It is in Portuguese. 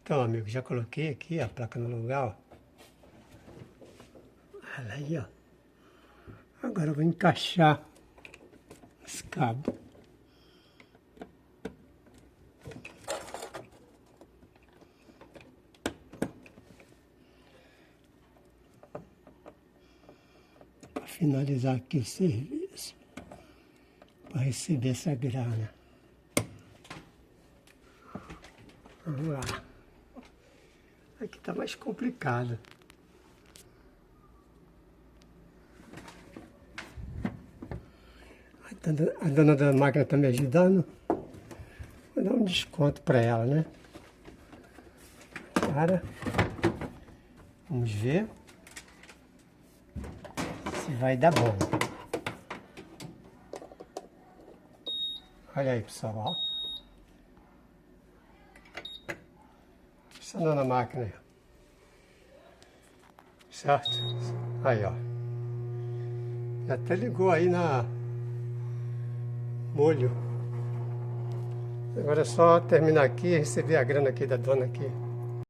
Então, amigo, já coloquei aqui a placa no lugar, ó. Olha aí, ó. Agora eu vou encaixar os cabos. Para finalizar aqui o serviço. Para receber essa grana. Vamos lá. Aqui tá mais complicado. A dona da máquina tá me ajudando. Vou dar um desconto para ela, né? Cara, vamos ver se vai dar bom. Olha aí, pessoal, ó. Funcionando na máquina aí. Certo? Aí, ó. Já até ligou aí na molho. Agora é só terminar aqui e receber a grana aqui da dona aqui.